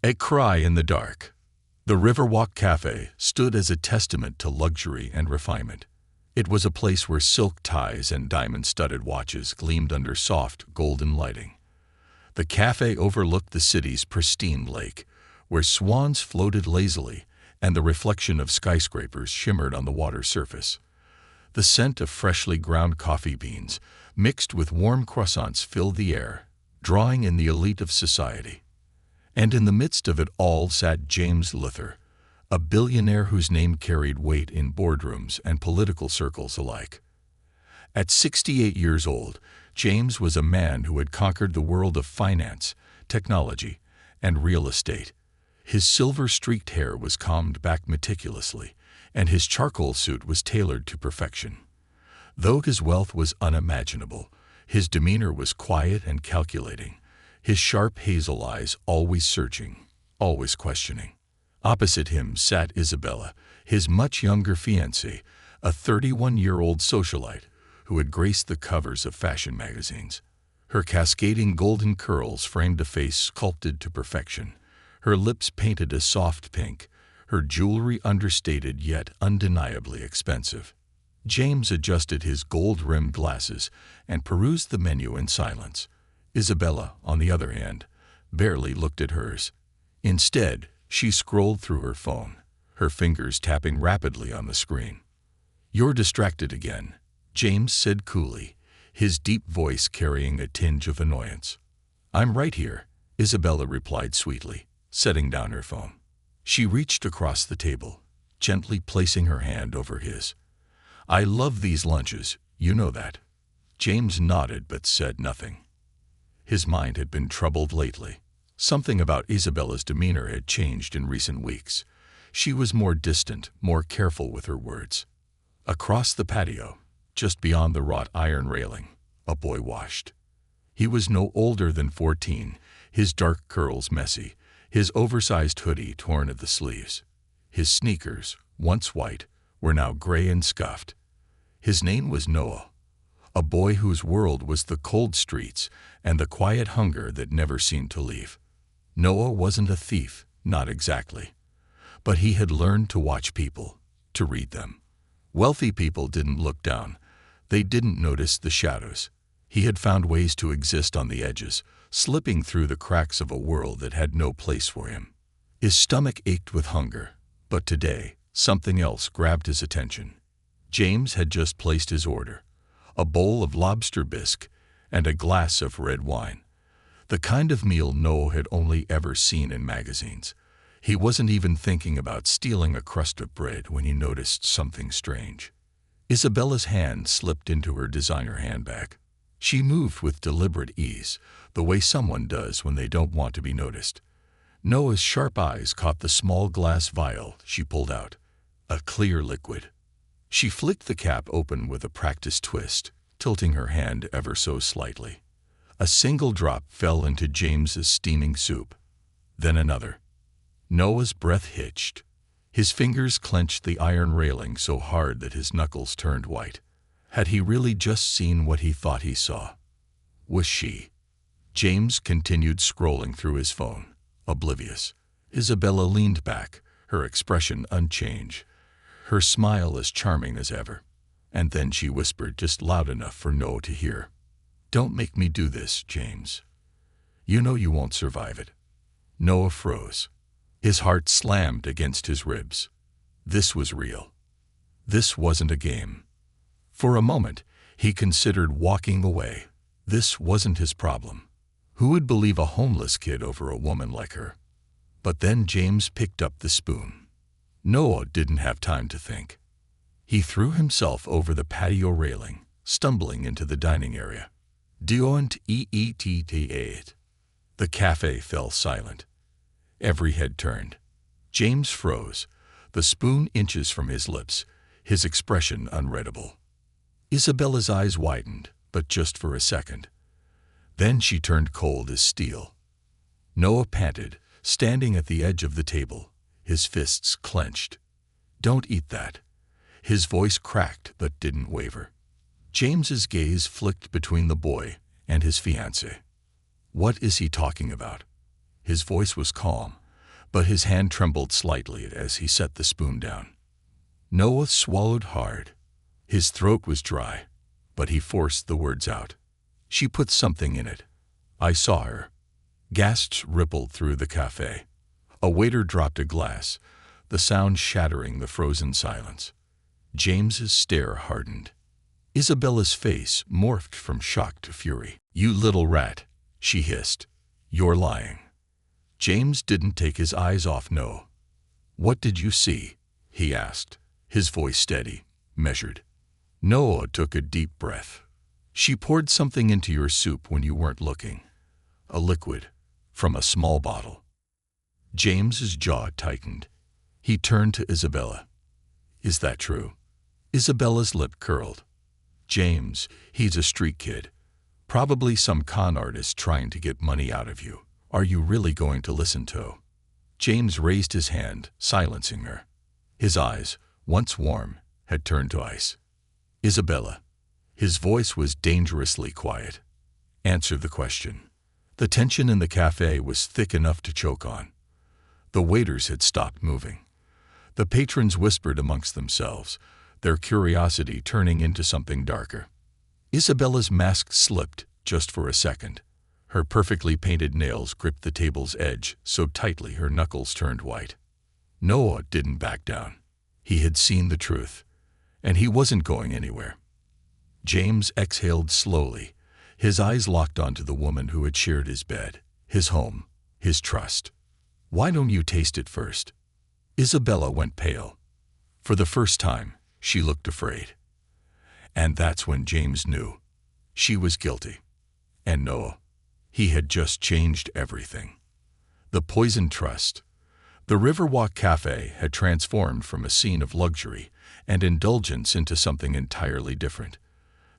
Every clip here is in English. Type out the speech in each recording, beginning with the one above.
A cry in the dark. The Riverwalk Cafe stood as a testament to luxury and refinement. It was a place where silk ties and diamond-studded watches gleamed under soft, golden lighting. The cafe overlooked the city's pristine lake, where swans floated lazily and the reflection of skyscrapers shimmered on the water's surface. The scent of freshly ground coffee beans, mixed with warm croissants, filled the air, drawing in the elite of society. And in the midst of it all sat James Luther, a billionaire whose name carried weight in boardrooms and political circles alike. At 68 years old, James was a man who had conquered the world of finance, technology, and real estate. His silver-streaked hair was combed back meticulously, and his charcoal suit was tailored to perfection. Though his wealth was unimaginable, his demeanor was quiet and calculating, his sharp hazel eyes always searching, always questioning. Opposite him sat Isabella, his much younger fiancée, a 31-year-old socialite who had graced the covers of fashion magazines. Her cascading golden curls framed a face sculpted to perfection, her lips painted a soft pink, her jewelry understated yet undeniably expensive. James adjusted his gold-rimmed glasses and perused the menu in silence. Isabella, on the other hand, barely looked at hers. Instead, she scrolled through her phone, her fingers tapping rapidly on the screen. "You're distracted again," James said coolly, his deep voice carrying a tinge of annoyance. "I'm right here," Isabella replied sweetly, setting down her phone. She reached across the table, gently placing her hand over his. "I love these lunches, you know that." James nodded but said nothing. His mind had been troubled lately. Something about Isabella's demeanor had changed in recent weeks. She was more distant, more careful with her words. Across the patio, just beyond the wrought iron railing, a boy washed. He was no older than 14, his dark curls messy, his oversized hoodie torn at the sleeves. His sneakers, once white, were now gray and scuffed. His name was Noah, a boy whose world was the cold streets and the quiet hunger that never seemed to leave. Noah wasn't a thief, not exactly. But he had learned to watch people, to read them. Wealthy people didn't look down. They didn't notice the shadows. He had found ways to exist on the edges, slipping through the cracks of a world that had no place for him. His stomach ached with hunger, but today, something else grabbed his attention. James had just placed his order, a bowl of lobster bisque and a glass of red wine. The kind of meal Noah had only ever seen in magazines. He wasn't even thinking about stealing a crust of bread when he noticed something strange. Isabella's hand slipped into her designer handbag. She moved with deliberate ease, the way someone does when they don't want to be noticed. Noah's sharp eyes caught the small glass vial she pulled out, a clear liquid. She flicked the cap open with a practiced twist, tilting her hand ever so slightly. A single drop fell into James's steaming soup, then another. Noah's breath hitched. His fingers clenched the iron railing so hard that his knuckles turned white. Had he really just seen what he thought he saw? Was she? James continued scrolling through his phone, oblivious. Isabella leaned back, her expression unchanged, her smile as charming as ever. And then she whispered just loud enough for Noah to hear. "Don't make me do this, James. You know you won't survive it." Noah froze. His heart slammed against his ribs. This was real. This wasn't a game. For a moment, he considered walking away. This wasn't his problem. Who would believe a homeless kid over a woman like her? But then James picked up the spoon. Noah didn't have time to think. He threw himself over the patio railing, stumbling into the dining area. Don't eat it. The cafe fell silent. Every head turned. James froze, the spoon inches from his lips, his expression unreadable. Isabella's eyes widened, but just for a second. Then she turned cold as steel. Noah panted, standing at the edge of the table, his fists clenched. "Don't eat that." His voice cracked but didn't waver. James's gaze flicked between the boy and his fiancée. What is he talking about? His voice was calm, but his hand trembled slightly as he set the spoon down. Noah swallowed hard. His throat was dry, but he forced the words out. She put something in it. I saw her. Gasps rippled through the cafe. A waiter dropped a glass, the sound shattering the frozen silence. James's stare hardened. Isabella's face morphed from shock to fury. You little rat, she hissed. You're lying. James didn't take his eyes off Noah. What did you see? He asked, his voice steady, measured. Noah took a deep breath. She poured something into your soup when you weren't looking. A liquid, from a small bottle. James's jaw tightened. He turned to Isabella. Is that true? Isabella's lip curled. James, he's a street kid. Probably some con artist trying to get money out of you. Are you really going to listen to? James raised his hand, silencing her. His eyes, once warm, had turned to ice. Isabella. His voice was dangerously quiet. Answer the question. The tension in the cafe was thick enough to choke on. The waiters had stopped moving. The patrons whispered amongst themselves, their curiosity turning into something darker. Isabella's mask slipped just for a second. Her perfectly painted nails gripped the table's edge so tightly her knuckles turned white. Noah didn't back down. He had seen the truth, and he wasn't going anywhere. James exhaled slowly, his eyes locked onto the woman who had shared his bed, his home, his trust. Why don't you taste it first? Isabella went pale. For the first time, she looked afraid. And that's when James knew. She was guilty. And Noah, he had just changed everything. The poisoned trust. The Riverwalk Cafe had transformed from a scene of luxury and indulgence into something entirely different.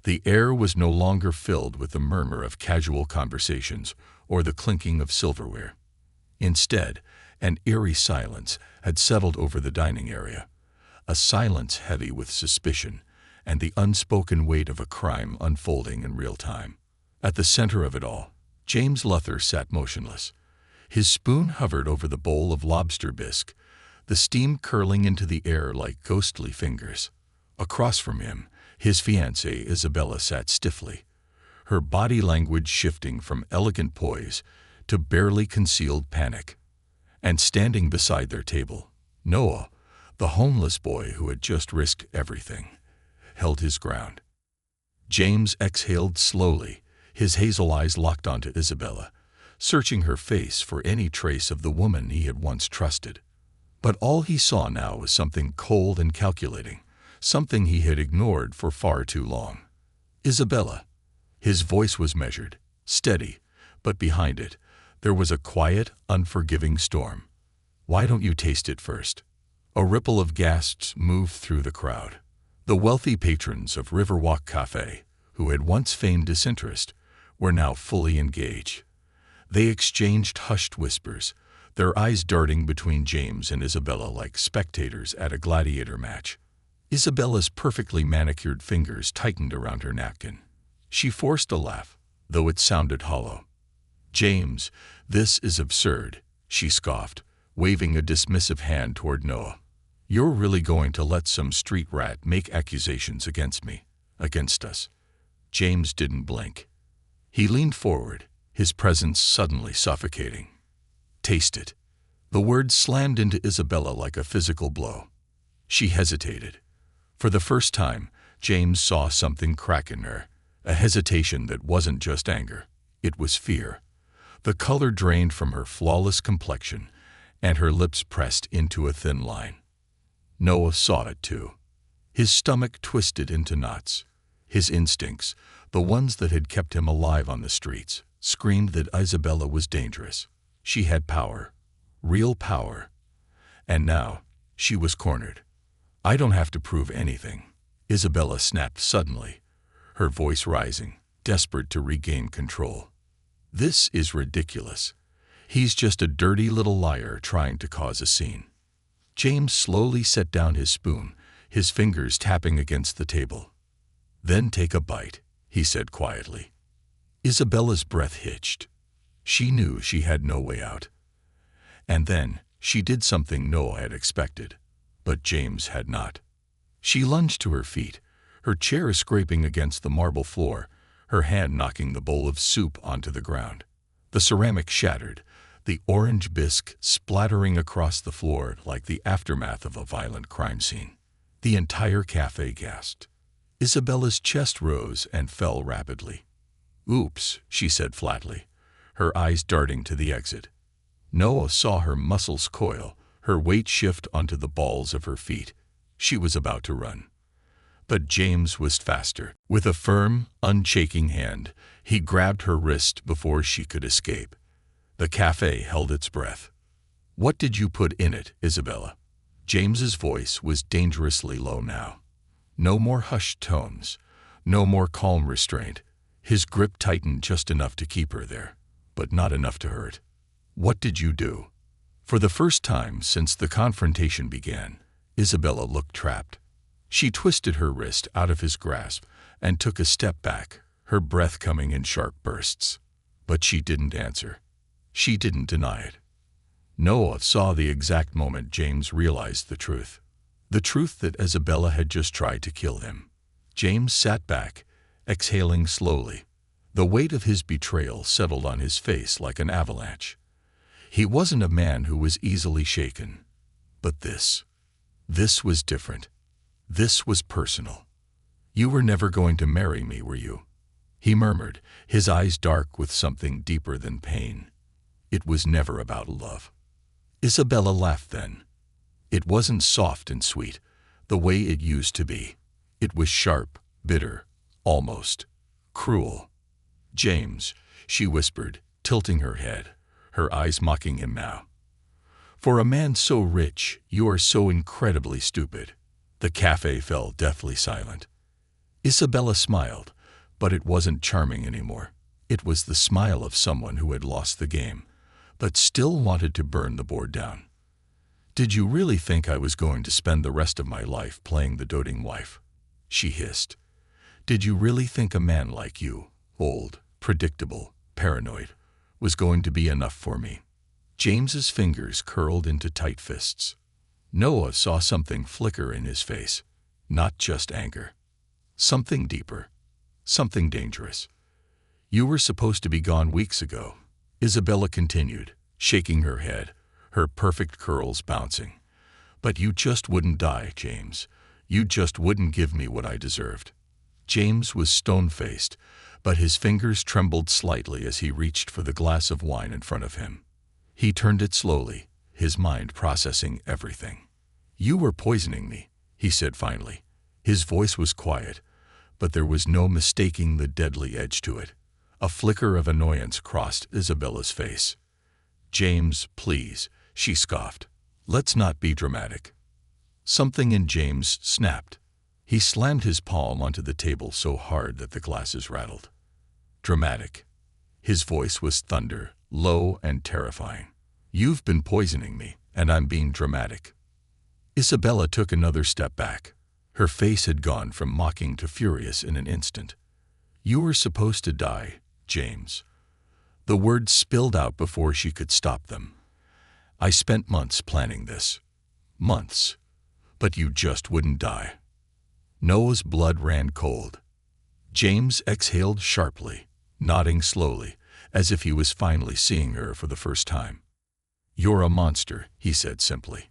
The air was no longer filled with the murmur of casual conversations or the clinking of silverware. Instead, an eerie silence had settled over the dining area, a silence heavy with suspicion and the unspoken weight of a crime unfolding in real time. At the center of it all, James Luther sat motionless. His spoon hovered over the bowl of lobster bisque, the steam curling into the air like ghostly fingers. Across from him, his fiancée Isabella sat stiffly, her body language shifting from elegant poise to barely concealed panic. And standing beside their table, Noah, the homeless boy who had just risked everything, held his ground. James exhaled slowly, his hazel eyes locked onto Isabella, searching her face for any trace of the woman he had once trusted. But all he saw now was something cold and calculating, something he had ignored for far too long. Isabella. His voice was measured, steady, but behind it, there was a quiet, unforgiving storm. Why don't you taste it first? A ripple of gasps moved through the crowd. The wealthy patrons of Riverwalk Cafe, who had once feigned disinterest, were now fully engaged. They exchanged hushed whispers, their eyes darting between James and Isabella like spectators at a gladiator match. Isabella's perfectly manicured fingers tightened around her napkin. She forced a laugh, though it sounded hollow. James, this is absurd, she scoffed, waving a dismissive hand toward Noah. You're really going to let some street rat make accusations against me, against us? James didn't blink. He leaned forward, his presence suddenly suffocating. Taste it. The words slammed into Isabella like a physical blow. She hesitated. For the first time, James saw something crack in her, a hesitation that wasn't just anger, it was fear. The color drained from her flawless complexion, and her lips pressed into a thin line. Noah saw it too. His stomach twisted into knots. His instincts, the ones that had kept him alive on the streets, screamed that Isabella was dangerous. She had power, real power. And now, she was cornered. I don't have to prove anything, Isabella snapped suddenly, her voice rising, desperate to regain control. This is ridiculous. He's just a dirty little liar trying to cause a scene. James slowly set down his spoon, his fingers tapping against the table. Then take a bite, he said quietly. Isabella's breath hitched. She knew she had no way out. And then She did something Noah had expected, but James had not. She lunged to her feet, her chair scraping against the marble floor, her hand knocking the bowl of soup onto the ground. The ceramic shattered, the orange bisque splattering across the floor like the aftermath of a violent crime scene. The entire cafe gasped. Isabella's chest rose and fell rapidly. "Oops," she said flatly, her eyes darting to the exit. Noah saw her muscles coil, her weight shift onto the balls of her feet. She was about to run. But James was faster. With a firm, unshaking hand, he grabbed her wrist before she could escape. The cafe held its breath. "What did you put in it, Isabella?" James's voice was dangerously low now. No more hushed tones, no more calm restraint. His grip tightened just enough to keep her there, but not enough to hurt. "What did you do?" For the first time since the confrontation began, Isabella looked trapped. She twisted her wrist out of his grasp and took a step back, her breath coming in sharp bursts. But she didn't answer. She didn't deny it. Noah saw the exact moment James realized the truth. The truth that Isabella had just tried to kill him. James sat back, exhaling slowly. The weight of his betrayal settled on his face like an avalanche. He wasn't a man who was easily shaken. But this was different. This was personal. "You were never going to marry me, were you?" he murmured, his eyes dark with something deeper than pain. "It was never about love." Isabella laughed then. It wasn't soft and sweet, the way it used to be. It was sharp, bitter, almost cruel. "James," she whispered, tilting her head, her eyes mocking him now. "For a man so rich, you are so incredibly stupid." The cafe fell deathly silent. Isabella smiled, but it wasn't charming anymore. It was the smile of someone who had lost the game, but still wanted to burn the board down. "Did you really think I was going to spend the rest of my life playing the doting wife?" she hissed. "Did you really think a man like you, old, predictable, paranoid, was going to be enough for me?" James's fingers curled into tight fists. Noah saw something flicker in his face, not just anger. Something deeper, something dangerous. "You were supposed to be gone weeks ago," Isabella continued, shaking her head, her perfect curls bouncing. "But you just wouldn't die, James. You just wouldn't give me what I deserved." James was stone-faced, but his fingers trembled slightly as he reached for the glass of wine in front of him. He turned it slowly, his mind processing everything. "You were poisoning me," he said finally. His voice was quiet, but there was no mistaking the deadly edge to it. A flicker of annoyance crossed Isabella's face. "James, please," she scoffed. "Let's not be dramatic." Something in James snapped. He slammed his palm onto the table so hard that the glasses rattled. "Dramatic." His voice was thunder, low and terrifying. "You've been poisoning me, and I'm being dramatic." Isabella took another step back. Her face had gone from mocking to furious in an instant. "You were supposed to die, James." The words spilled out before she could stop them. "I spent months planning this. Months. But you just wouldn't die." Noah's blood ran cold. James exhaled sharply, nodding slowly, as if he was finally seeing her for the first time. "You're a monster," he said simply.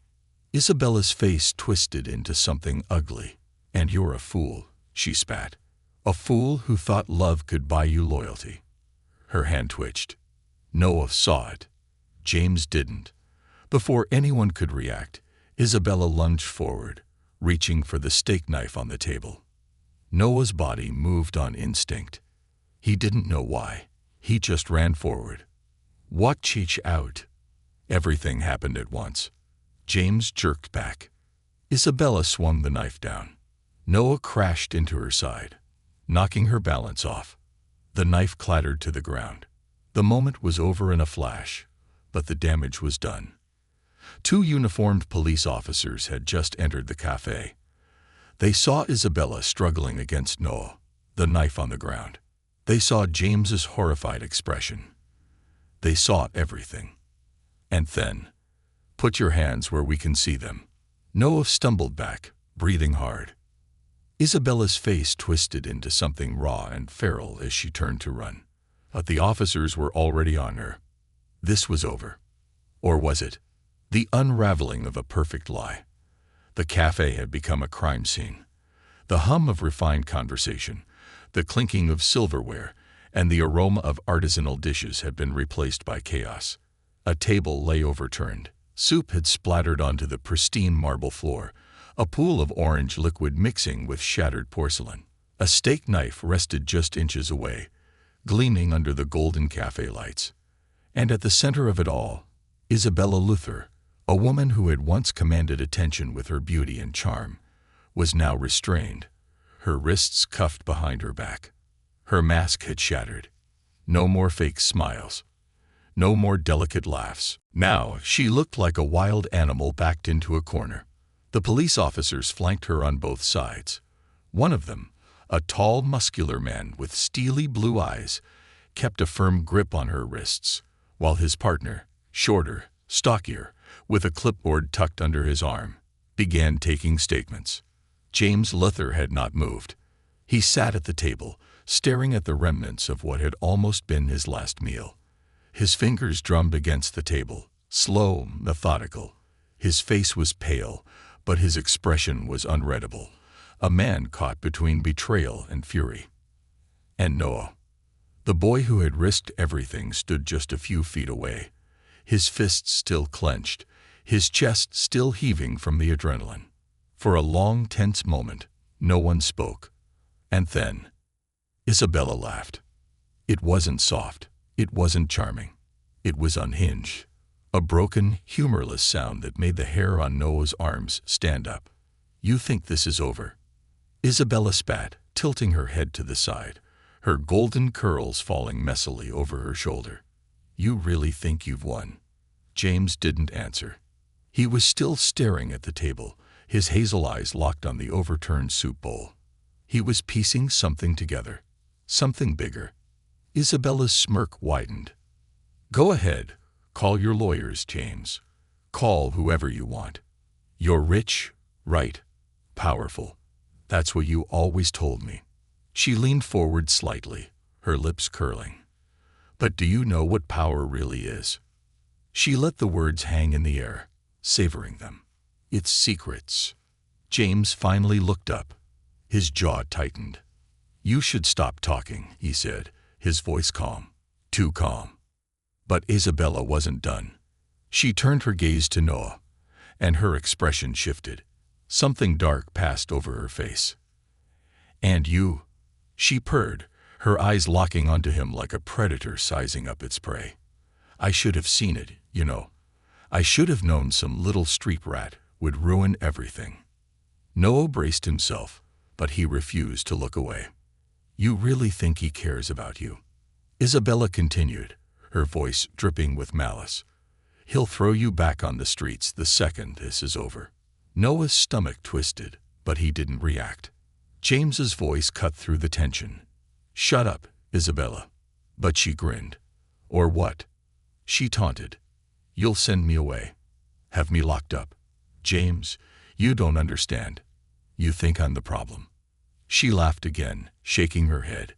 Isabella's face twisted into something ugly. "And you're a fool," she spat. "A fool who thought love could buy you loyalty." Her hand twitched. Noah saw it. James didn't. Before anyone could react, Isabella lunged forward, reaching for the steak knife on the table. Noah's body moved on instinct. He didn't know why. He just ran forward. "Watch each out." Everything happened at once. James jerked back. Isabella swung the knife down. Noah crashed into her side, knocking her balance off. The knife clattered to the ground. The moment was over in a flash, but the damage was done. Two uniformed police officers had just entered the cafe. They saw Isabella struggling against Noah, the knife on the ground. They saw James's horrified expression. They saw everything. And then, Put your hands where we can see them. Noah stumbled back, breathing hard. Isabella's face twisted into something raw and feral as she turned to run. But the officers were already on her. This was over. Or was it? The unraveling of a perfect lie. The cafe had become a crime scene. The hum of refined conversation, the clinking of silverware, and the aroma of artisanal dishes had been replaced by chaos. A table lay overturned. Soup had splattered onto the pristine marble floor, a pool of orange liquid mixing with shattered porcelain. A steak knife rested just inches away, gleaming under the golden cafe lights. And at the center of it all, Isabella Luther, a woman who had once commanded attention with her beauty and charm, was now restrained, her wrists cuffed behind her back. Her mask had shattered. No more fake smiles. No more delicate laughs. Now she looked like a wild animal backed into a corner. The police officers flanked her on both sides. One of them, a tall, muscular man with steely blue eyes, kept a firm grip on her wrists, while his partner, shorter, stockier, with a clipboard tucked under his arm, began taking statements. James Luther had not moved. He sat at the table, staring at the remnants of what had almost been his last meal. His fingers drummed against the table, slow, methodical. His face was pale, but his expression was unreadable, a man caught between betrayal and fury. And Noah, the boy who had risked everything, stood just a few feet away, his fists still clenched, his chest still heaving from the adrenaline. For a long, tense moment, no one spoke. And then, Isabella laughed. It wasn't soft. It wasn't charming. It was unhinged. A broken, humorless sound that made the hair on Noah's arms stand up. You think this is over? Isabella spat, tilting her head to the side, her golden curls falling messily over her shoulder. You really think you've won? James didn't answer. He was still staring at the table, his hazel eyes locked on the overturned soup bowl. He was piecing something together, something bigger. Isabella's smirk widened. Go ahead, call your lawyers, James. Call whoever you want. You're rich, right, powerful. That's what you always told me. She leaned forward slightly, her lips curling. But do you know what power really is? She let the words hang in the air, savoring them. It's secrets. James finally looked up. His jaw tightened. You should stop talking, he said, his voice calm, too calm. But Isabella wasn't done. She turned her gaze to Noah, and her expression shifted. Something dark passed over her face. And you? She purred, her eyes locking onto him like a predator sizing up its prey. I should have seen it, you know. I should have known some little street rat would ruin everything. Noah braced himself, but he refused to look away. You really think he cares about you? Isabella continued, her voice dripping with malice. He'll throw you back on the streets the second this is over. Noah's stomach twisted, but he didn't react. James's voice cut through the tension. Shut up, Isabella. But she grinned. Or what? She taunted. You'll send me away. Have me locked up. James, you don't understand. You think I'm the problem. She laughed again, shaking her head.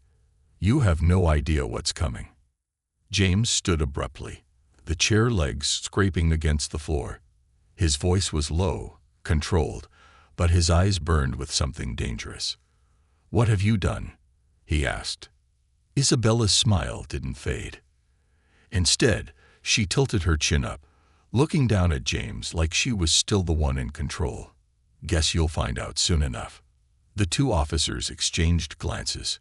You have no idea what's coming. James stood abruptly, the chair legs scraping against the floor. His voice was low, controlled, but his eyes burned with something dangerous. What have you done? He asked. Isabella's smile didn't fade. Instead, she tilted her chin up, looking down at James like she was still the one in control. Guess you'll find out soon enough. The two officers exchanged glances.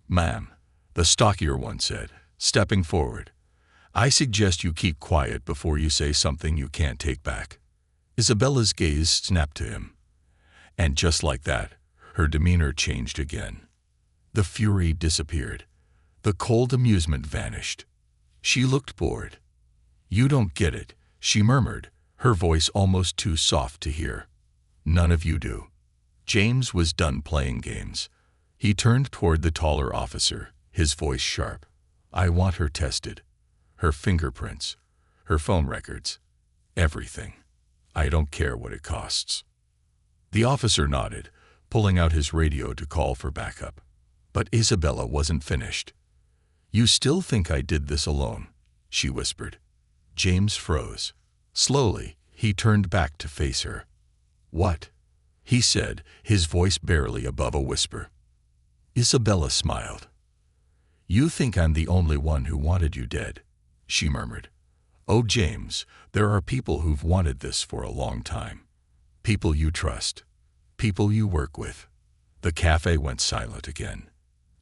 Ma'am, the stockier one said, stepping forward. I suggest you keep quiet before you say something you can't take back. Isabella's gaze snapped to him. And just like that, her demeanor changed again. The fury disappeared. The cold amusement vanished. She looked bored. You don't get it, she murmured, her voice almost too soft to hear. None of you do. James was done playing games. He turned toward the taller officer, his voice sharp. I want her tested. Her fingerprints. Her phone records. Everything. I don't care what it costs. The officer nodded, pulling out his radio to call for backup. But Isabella wasn't finished. You still think I did this alone? She whispered. James froze. Slowly, he turned back to face her. What? He said, his voice barely above a whisper. Isabella smiled. You think I'm the only one who wanted you dead, she murmured. Oh, James, there are people who've wanted this for a long time. People you trust. People you work with. The cafe went silent again.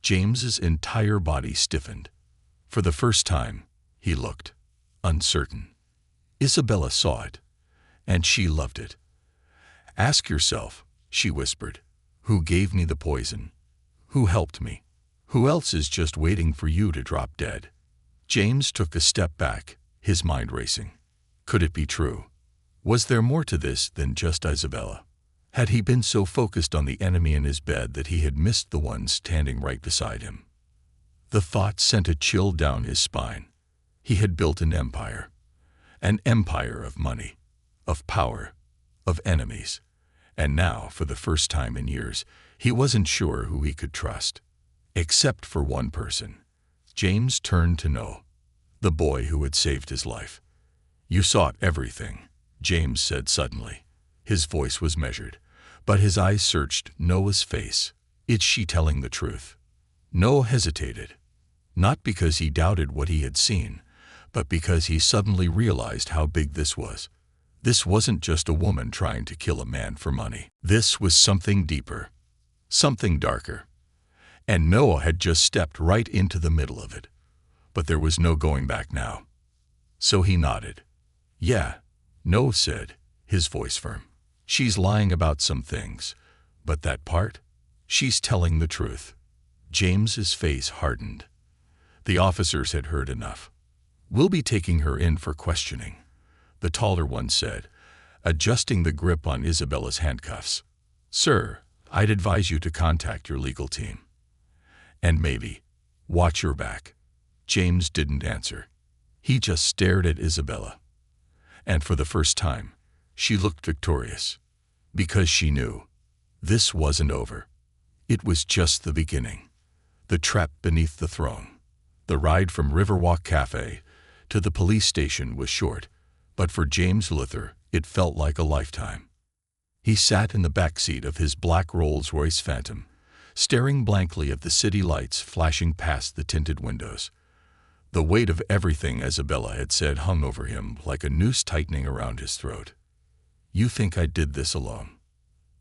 James's entire body stiffened. For the first time, he looked uncertain. Isabella saw it, and she loved it. Ask yourself, she whispered, who gave me the poison? Who helped me? Who else is just waiting for you to drop dead? James took a step back, his mind racing. Could it be true? Was there more to this than just Isabella? Had he been so focused on the enemy in his bed that he had missed the one standing right beside him? The thought sent a chill down his spine. He had built an empire of money, of power, of enemies. And now, for the first time in years, he wasn't sure who he could trust. Except for one person. James turned to Noah, the boy who had saved his life. You sought everything, James said suddenly. His voice was measured, but his eyes searched Noah's face. Is she telling the truth? Noah hesitated, not because he doubted what he had seen, but because he suddenly realized how big this was. This wasn't just a woman trying to kill a man for money. This was something deeper, something darker. And Noah had just stepped right into the middle of it. But there was no going back now. So he nodded. Yeah, Noah said, his voice firm. She's lying about some things, but that part? She's telling the truth. James's face hardened. The officers had heard enough. We'll be taking her in for questioning, the taller one said, adjusting the grip on Isabella's handcuffs. Sir, I'd advise you to contact your legal team. And maybe, watch your back. James didn't answer. He just stared at Isabella. And for the first time, she looked victorious. Because she knew. This wasn't over. It was just the beginning. The trap beneath the throne. The ride from Riverwalk Cafe to the police station was short, but for James Luther, it felt like a lifetime. He sat in the back seat of his black Rolls-Royce Phantom, staring blankly at the city lights flashing past the tinted windows. The weight of everything Isabella had said hung over him like a noose tightening around his throat. You think I did this alone?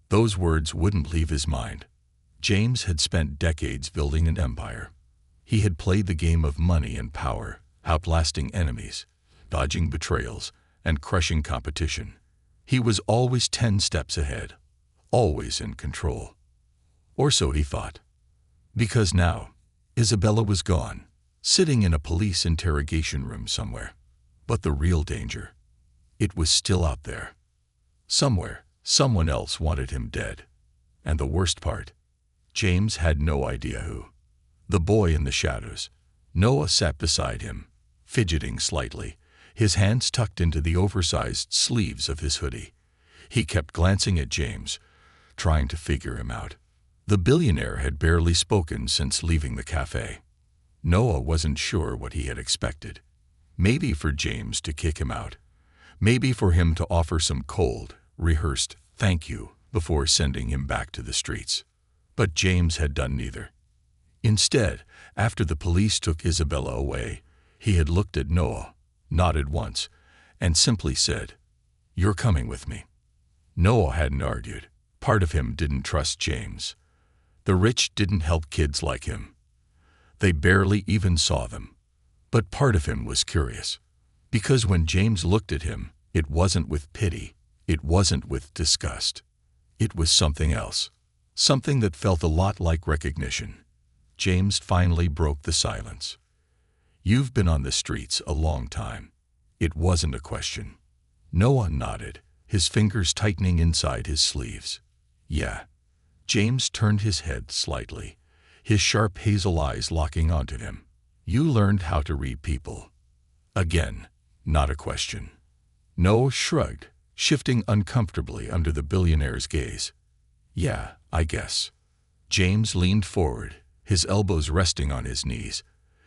Those words wouldn't leave his mind. James had spent decades building an empire. He had played the game of money and power, outlasting enemies, dodging betrayals, and crushing competition. He was always 10 steps ahead, always in control. Or so he thought. Because now, Isabella was gone, sitting in a police interrogation room somewhere. But the real danger, it was still out there. Somewhere, someone else wanted him dead. And the worst part, James had no idea who. The boy in the shadows. Noah sat beside him, fidgeting slightly, his hands tucked into the oversized sleeves of his hoodie. He kept glancing at James, trying to figure him out. The billionaire had barely spoken since leaving the cafe. Noah wasn't sure what he had expected. Maybe for James to kick him out. Maybe for him to offer some cold, rehearsed thank you before sending him back to the streets. But James had done neither. Instead, after the police took Isabella away, he had looked at Noah, nodded once, and simply said, "You're coming with me." Noah hadn't argued. Part of him didn't trust James. The rich didn't help kids like him. They barely even saw them. But part of him was curious. Because when James looked at him, it wasn't with pity. It wasn't with disgust. It was something else. Something that felt a lot like recognition. James finally broke the silence. "You've been on the streets a long time." It wasn't a question. Noah nodded, his fingers tightening inside his sleeves. "Yeah." James turned his head slightly, his sharp hazel eyes locking onto him. "You learned how to read people." Again, not a question. Noah shrugged, shifting uncomfortably under the billionaire's gaze. Yeah, I guess. James leaned forward, his elbows resting on his knees.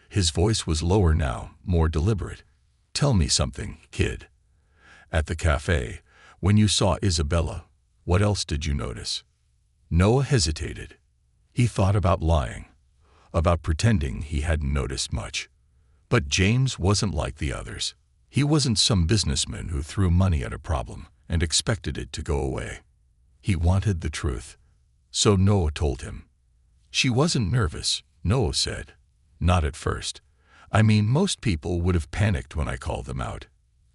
His voice was lower now, more deliberate. Tell me something, kid. At the cafe, when you saw Isabella, what else did you notice? Noah hesitated. He thought about lying, about pretending he hadn't noticed much. But James wasn't like the others. He wasn't some businessman who threw money at a problem and expected it to go away. He wanted the truth. So Noah told him. She wasn't nervous, Noah said. Not at first. I mean, most people would have panicked when I called them out.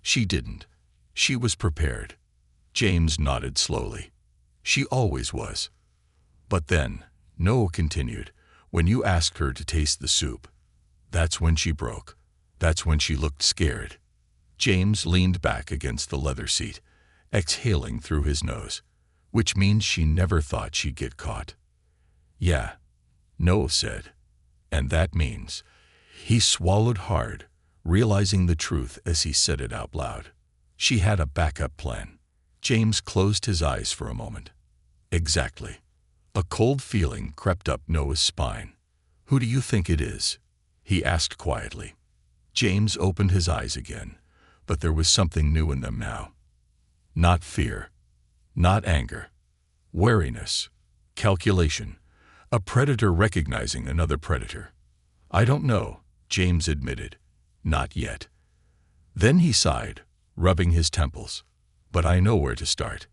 She didn't. She was prepared. James nodded slowly. She always was. But then, Noah continued, when you asked her to taste the soup, that's when she broke. That's when she looked scared. James leaned back against the leather seat, exhaling through his nose, which means she never thought she'd get caught. Yeah, Noah said. And that means... He swallowed hard, realizing the truth as he said it out loud. She had a backup plan. James closed his eyes for a moment. Exactly. A cold feeling crept up Noah's spine. Who do you think it is? He asked quietly. James opened his eyes again, but there was something new in them now. Not fear, not anger, wariness, calculation, a predator recognizing another predator. I don't know, James admitted. Not yet. Then he sighed, rubbing his temples. But I know where to start.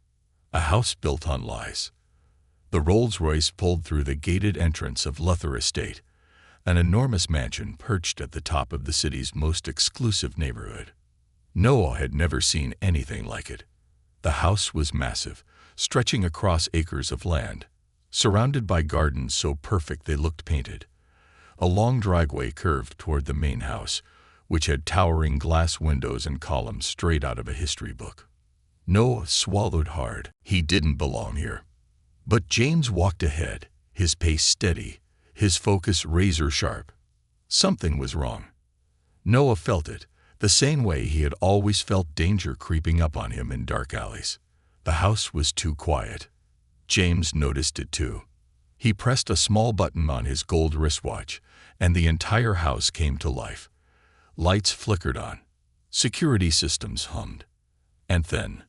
A house built on lies. The Rolls-Royce pulled through the gated entrance of Luther Estate, an enormous mansion perched at the top of the city's most exclusive neighborhood. Noah had never seen anything like it. The house was massive, stretching across acres of land, surrounded by gardens so perfect they looked painted. A long driveway curved toward the main house, which had towering glass windows and columns straight out of a history book. Noah swallowed hard. He didn't belong here. But James walked ahead, his pace steady, his focus razor-sharp. Something was wrong. Noah felt it, the same way he had always felt danger creeping up on him in dark alleys. The house was too quiet. James noticed it too. He pressed a small button on his gold wristwatch, and the entire house came to life. Lights flickered on. Security systems hummed. And then,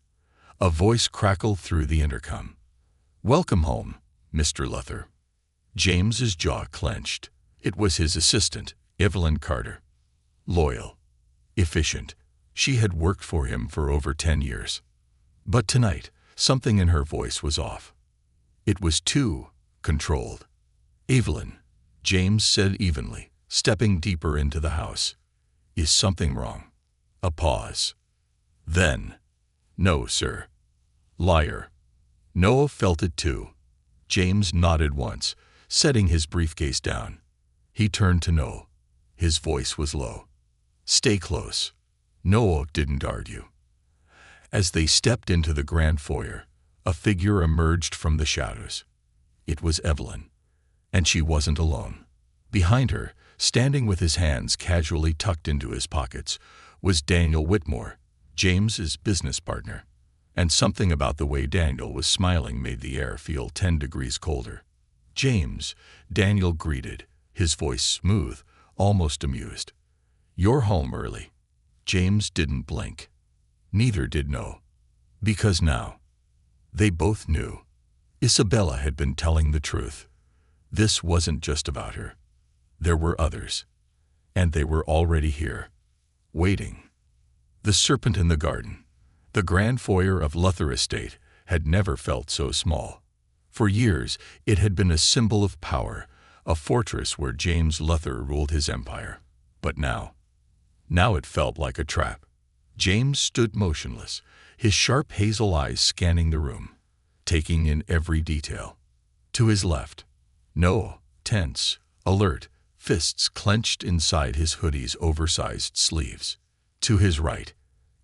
a voice crackled through the intercom. Welcome home, Mr. Luther. James's jaw clenched. It was his assistant, Evelyn Carter. Loyal. Efficient. She had worked for him for over 10 years. But tonight, something in her voice was off. It was too controlled. Evelyn, James said evenly, stepping deeper into the house. Is something wrong? A pause. Then, no, sir. Liar. Noah felt it too. James nodded once, setting his briefcase down. He turned to Noah. His voice was low. Stay close. Noah didn't argue. As they stepped into the grand foyer, a figure emerged from the shadows. It was Evelyn. And she wasn't alone. Behind her, standing with his hands casually tucked into his pockets, was Daniel Whitmore, James's business partner. And something about the way Daniel was smiling made the air feel 10 degrees colder. James, Daniel greeted, his voice smooth, almost amused. You're home early. James didn't blink. Neither did Noah. Because now, they both knew. Isabella had been telling the truth. This wasn't just about her. There were others. And they were already here. Waiting. The serpent in the garden. The grand foyer of Luther Estate had never felt so small. For years, it had been a symbol of power, a fortress where James Luther ruled his empire. But now it felt like a trap. James stood motionless, his sharp hazel eyes scanning the room, taking in every detail. To his left, Noah, tense, alert, fists clenched inside his hoodie's oversized sleeves. To his right,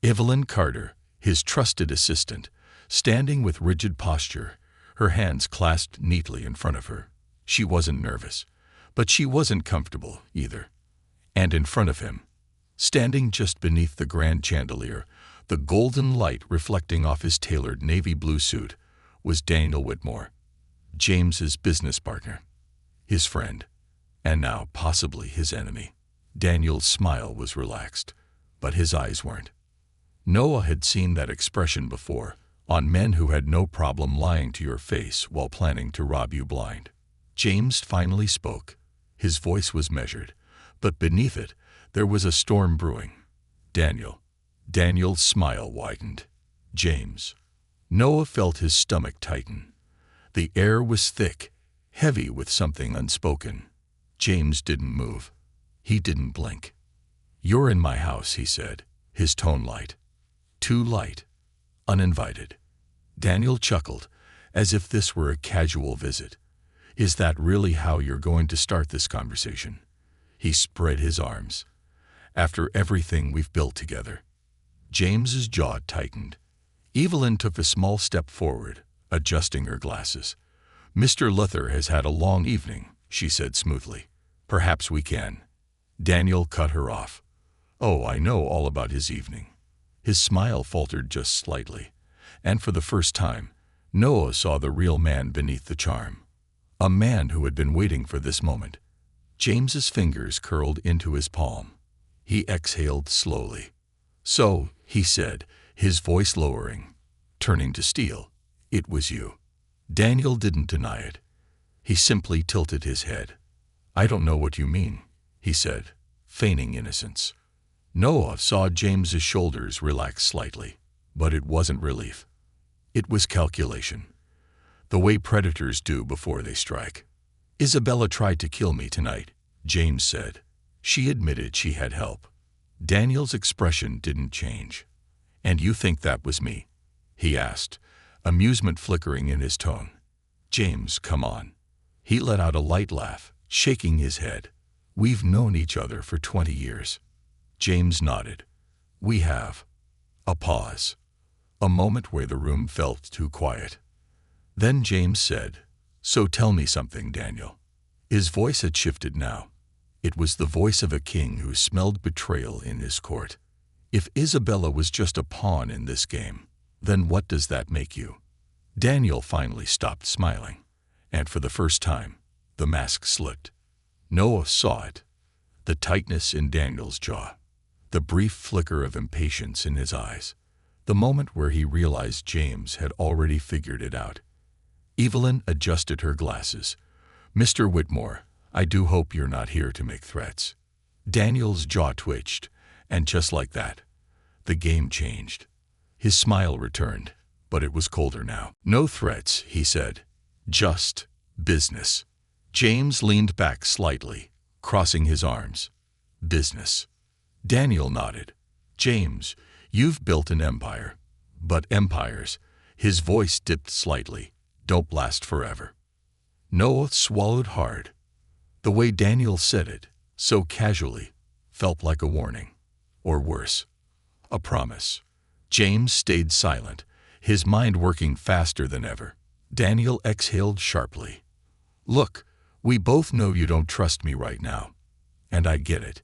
Evelyn Carter, his trusted assistant, standing with rigid posture, her hands clasped neatly in front of her. She wasn't nervous, but she wasn't comfortable either. And in front of him, standing just beneath the grand chandelier, The golden light reflecting off his tailored navy blue suit was Daniel Whitmore, James's business partner, his friend, and now possibly his enemy. Daniel's smile was relaxed, but his eyes weren't. Noah had seen that expression before, on men who had no problem lying to your face while planning to rob you blind. James finally spoke. His voice was measured, but beneath it, there was a storm brewing. Daniel. Daniel's smile widened. James. Noah felt his stomach tighten. The air was thick, heavy with something unspoken. James didn't move. He didn't blink. "You're in my house," he said, his tone light. Too light. Uninvited. Daniel chuckled, as if this were a casual visit. "Is that really how you're going to start this conversation?" He spread his arms. "After everything we've built together." James's jaw tightened. Evelyn took a small step forward, adjusting her glasses. "Mr. Luther has had a long evening," she said smoothly. "Perhaps we can." Daniel cut her off. "Oh, I know all about his evening." His smile faltered just slightly, and for the first time, Noah saw the real man beneath the charm. A man who had been waiting for this moment. James's fingers curled into his palm. He exhaled slowly. "So," he said, his voice lowering, turning to steel, "it was you." Daniel didn't deny it. He simply tilted his head. "I don't know what you mean," he said, feigning innocence. Noah saw James's shoulders relax slightly, but it wasn't relief. It was calculation. The way predators do before they strike. "Isabella tried to kill me tonight," James said. "She admitted she had help." Daniel's expression didn't change. "And you think that was me?" he asked, amusement flickering in his tone. "James, come on." He let out a light laugh, shaking his head. "We've known each other for 20 years. James nodded. "We have." A pause. A moment where the room felt too quiet. Then James said, "So tell me something, Daniel." His voice had shifted now. It was the voice of a king who smelled betrayal in his court. "If Isabella was just a pawn in this game, then what does that make you?" Daniel finally stopped smiling, and for the first time, the mask slipped. Noah saw it. The tightness in Daniel's jaw. The brief flicker of impatience in his eyes. The moment where he realized James had already figured it out. Evelyn adjusted her glasses. "Mr. Whitmore, I do hope you're not here to make threats." Daniel's jaw twitched, and just like that, the game changed. His smile returned, but it was colder now. "No threats," he said. "Just business." James leaned back slightly, crossing his arms. "Business." Daniel nodded. "James, you've built an empire. But empires," his voice dipped slightly, "don't last forever." Noah swallowed hard. The way Daniel said it, so casually, felt like a warning. Or worse, a promise. James stayed silent, his mind working faster than ever. Daniel exhaled sharply. "Look, we both know you don't trust me right now. And I get it."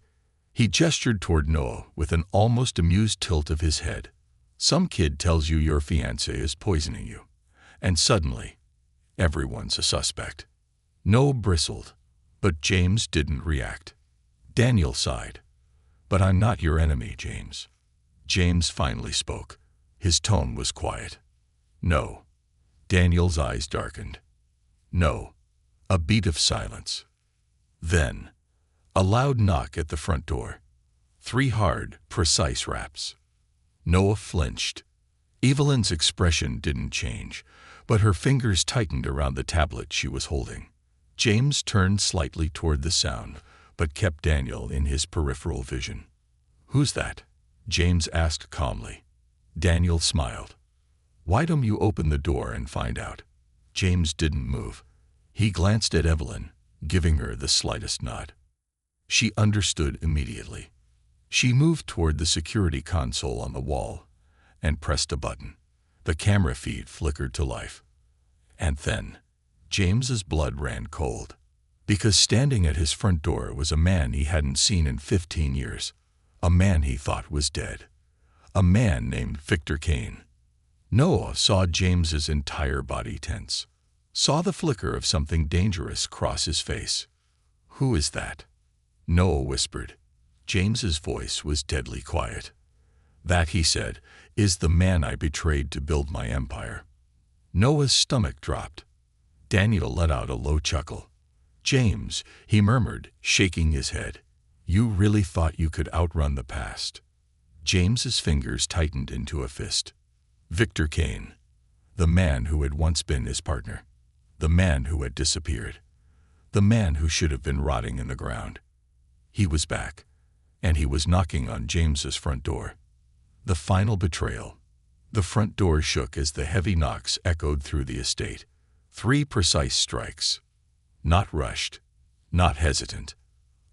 He gestured toward Noah with an almost amused tilt of his head. "Some kid tells you your fiancé is poisoning you, and suddenly, everyone's a suspect." Noah bristled, but James didn't react. Daniel sighed. "But I'm not your enemy, James." James finally spoke. His tone was quiet. "No." Daniel's eyes darkened. "No." A beat of silence. Then, a loud knock at the front door. 3 hard, precise raps. Noah flinched. Evelyn's expression didn't change, but her fingers tightened around the tablet she was holding. James turned slightly toward the sound, but kept Daniel in his peripheral vision. "Who's that?" James asked calmly. Daniel smiled. "Why don't you open the door and find out?" James didn't move. He glanced at Evelyn, giving her the slightest nod. She understood immediately. She moved toward the security console on the wall and pressed a button. The camera feed flickered to life. And then, James's blood ran cold, because standing at his front door was a man he hadn't seen in 15 years, a man he thought was dead, a man named Victor Kane. Noah saw James's entire body tense, saw the flicker of something dangerous cross his face. "Who is that?" Noah whispered. James's voice was deadly quiet. "That," he said, "is the man I betrayed to build my empire." Noah's stomach dropped. Daniel let out a low chuckle. "James," he murmured, shaking his head, "you really thought you could outrun the past?" James's fingers tightened into a fist. Victor Kane, the man who had once been his partner, the man who had disappeared, the man who should have been rotting in the ground. He was back, and he was knocking on James's front door. The final betrayal. The front door shook as the heavy knocks echoed through the estate. 3 precise strikes. Not rushed, not hesitant.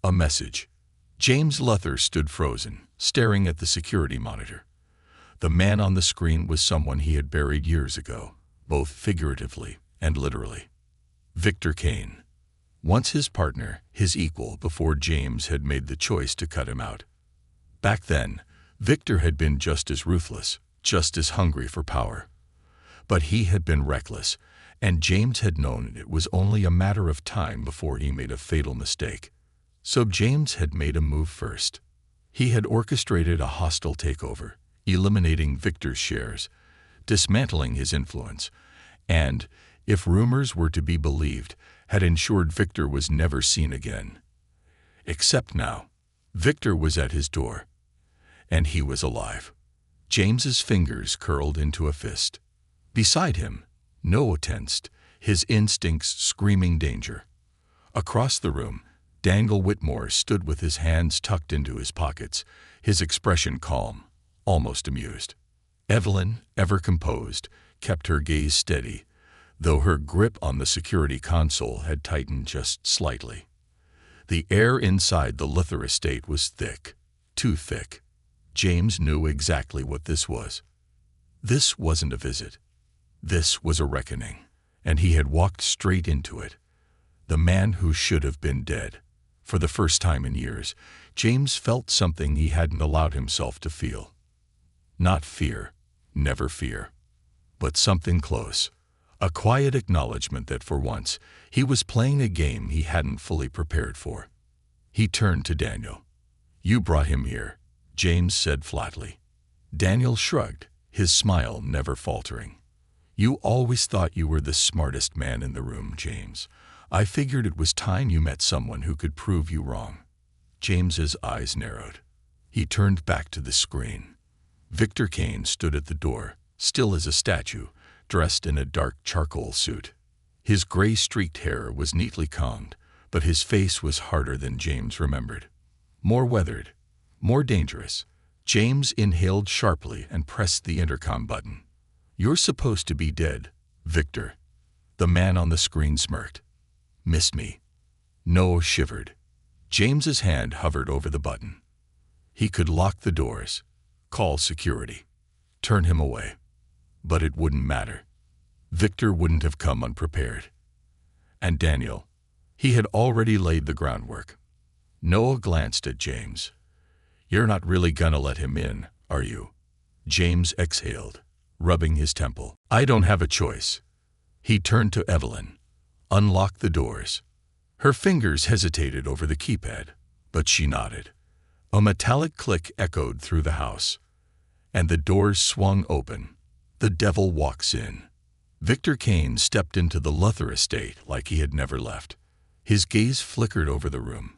A message. James Luther stood frozen, staring at the security monitor. The man on the screen was someone he had buried years ago, both figuratively and literally. Victor Kane. Once his partner, his equal, before James had made the choice to cut him out. Back then, Victor had been just as ruthless, just as hungry for power. But he had been reckless, and James had known it was only a matter of time before he made a fatal mistake. So James had made a move first. He had orchestrated a hostile takeover, eliminating Victor's shares, dismantling his influence, and, if rumors were to be believed, had ensured Victor was never seen again. Except now, Victor was at his door, and he was alive. James's fingers curled into a fist. Beside him, Noah tensed, his instincts screaming danger. Across the room, Daniel Whitmore stood with his hands tucked into his pockets, his expression calm, almost amused. Evelyn, ever composed, kept her gaze steady, though her grip on the security console had tightened just slightly. The air inside the Luther estate was thick, too thick. James knew exactly what this was. This wasn't a visit. This was a reckoning, and he had walked straight into it. The man who should have been dead. For the first time in years, James felt something he hadn't allowed himself to feel. Not fear, never fear, but something close. A quiet acknowledgement that for once, he was playing a game he hadn't fully prepared for. He turned to Daniel. "You brought him here," James said flatly. Daniel shrugged, his smile never faltering. "You always thought you were the smartest man in the room, James. I figured it was time you met someone who could prove you wrong." James's eyes narrowed. He turned back to the screen. Victor Kane stood at the door, still as a statue, dressed in a dark charcoal suit. His gray-streaked hair was neatly combed, but his face was harder than James remembered. More weathered, more dangerous. James inhaled sharply and pressed the intercom button. "You're supposed to be dead, Victor." The man on the screen smirked. "Missed me." Noah shivered. James's hand hovered over the button. He could lock the doors, call security, turn him away. But it wouldn't matter. Victor wouldn't have come unprepared. And Daniel, he had already laid the groundwork. Noah glanced at James. "You're not really gonna let him in, are you?" James exhaled, rubbing his temple. "I don't have a choice." He turned to Evelyn. "Unlock the doors." Her fingers hesitated over the keypad, but she nodded. A metallic click echoed through the house, and the doors swung open. The devil walks in. Victor Kane stepped into the Luther estate like he had never left. His gaze flickered over the room,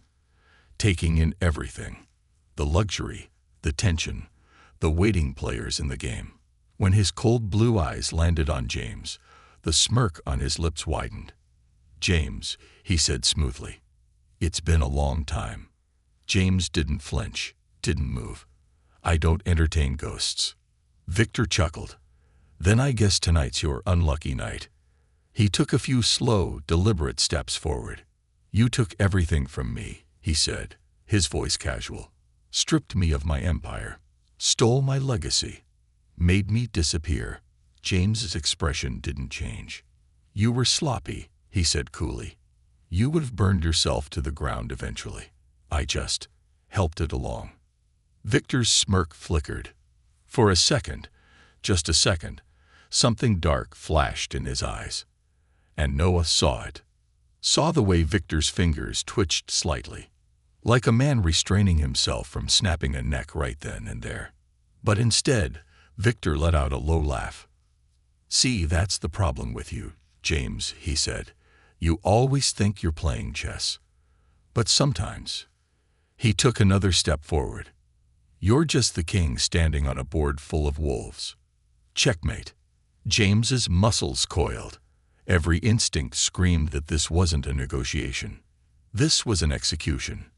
taking in everything. The luxury, the tension, the waiting players in the game. When his cold blue eyes landed on James, the smirk on his lips widened. "James," he said smoothly, "it's been a long time." James didn't flinch, didn't move. "I don't entertain ghosts." Victor chuckled. "Then I guess tonight's your unlucky night." He took a few slow, deliberate steps forward. "You took everything from me," he said, his voice casual. "Stripped me of my empire, stole my legacy, made me disappear." James's expression didn't change. "You were sloppy," he said coolly. "You would have burned yourself to the ground eventually. I just helped it along." Victor's smirk flickered. For a second, just a second, something dark flashed in his eyes. And Noah saw it. Saw the way Victor's fingers twitched slightly, like a man restraining himself from snapping a neck right then and there. But instead, Victor let out a low laugh. "See, that's the problem with you, James," he said. "You always think you're playing chess. But sometimes—" He took another step forward. "You're just the king standing on a board full of wolves." Checkmate. James's muscles coiled. Every instinct screamed that this wasn't a negotiation. This was an execution.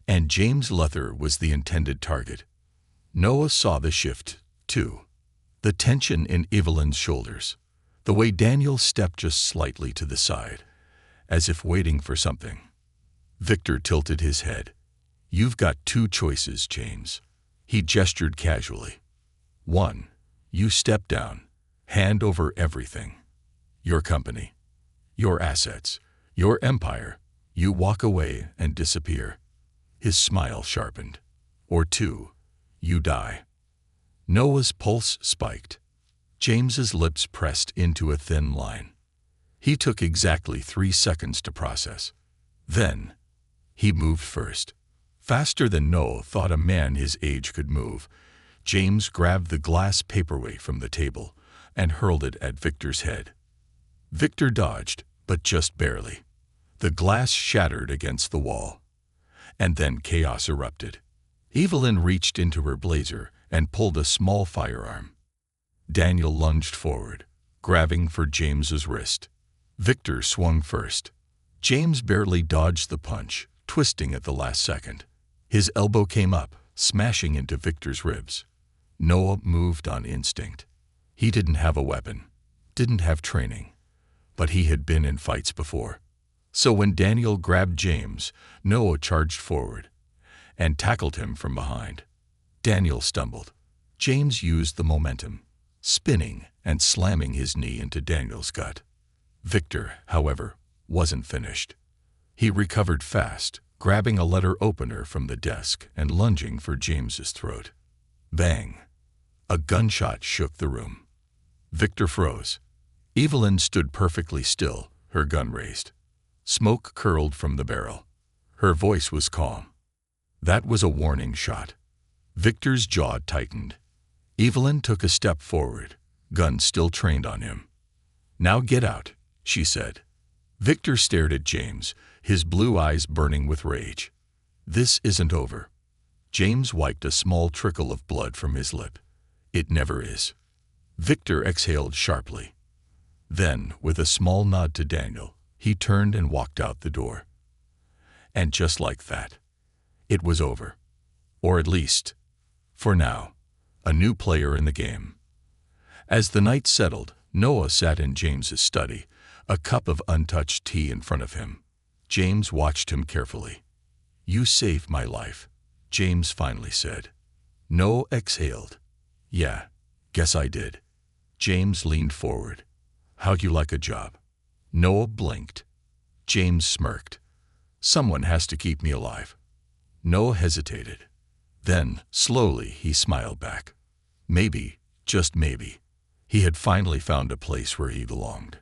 And James Luther was the intended target. Noah saw the shift, too. The tension in Evelyn's shoulders. The way Daniel stepped just slightly to the side, as if waiting for something. Victor tilted his head. "You've got two choices, James." He gestured casually. "One, you step down, hand over everything. Your company, your assets, your empire. You walk away and disappear." His smile sharpened. "Or two, you die." Noah's pulse spiked. James's lips pressed into a thin line. He took exactly 3 seconds to process. Then, he moved first. Faster than Noah thought a man his age could move. James grabbed the glass paperweight from the table and hurled it at Victor's head. Victor dodged, but just barely. The glass shattered against the wall. And then chaos erupted. Evelyn reached into her blazer and pulled a small firearm. Daniel lunged forward, grabbing for James's wrist. Victor swung first. James barely dodged the punch, twisting at the last second. His elbow came up, smashing into Victor's ribs. Noah moved on instinct. He didn't have a weapon, didn't have training, but he had been in fights before. So when Daniel grabbed James, Noah charged forward and tackled him from behind. Daniel stumbled. James used the momentum, spinning and slamming his knee into Daniel's gut. Victor, however, wasn't finished. He recovered fast, grabbing a letter opener from the desk and lunging for James's throat. Bang! A gunshot shook the room. Victor froze. Evelyn stood perfectly still, her gun raised. Smoke curled from the barrel. Her voice was calm. That was a warning shot. Victor's jaw tightened. Evelyn took a step forward, gun still trained on him. "Now get out," she said. Victor stared at James, his blue eyes burning with rage. "This isn't over." James wiped a small trickle of blood from his lip. "It never is." Victor exhaled sharply. Then, with a small nod to Daniel, he turned and walked out the door. And just like that, it was over. Or at least, for now, a new player in the game. As the night settled, Noah sat in James's study, a cup of untouched tea in front of him. James watched him carefully. "You saved my life," James finally said. Noah exhaled. "Yeah, guess I did." James leaned forward. "How'd you like a job?" Noah blinked. James smirked. "Someone has to keep me alive." Noah hesitated. Then, slowly, he smiled back. Maybe, just maybe, he had finally found a place where he belonged.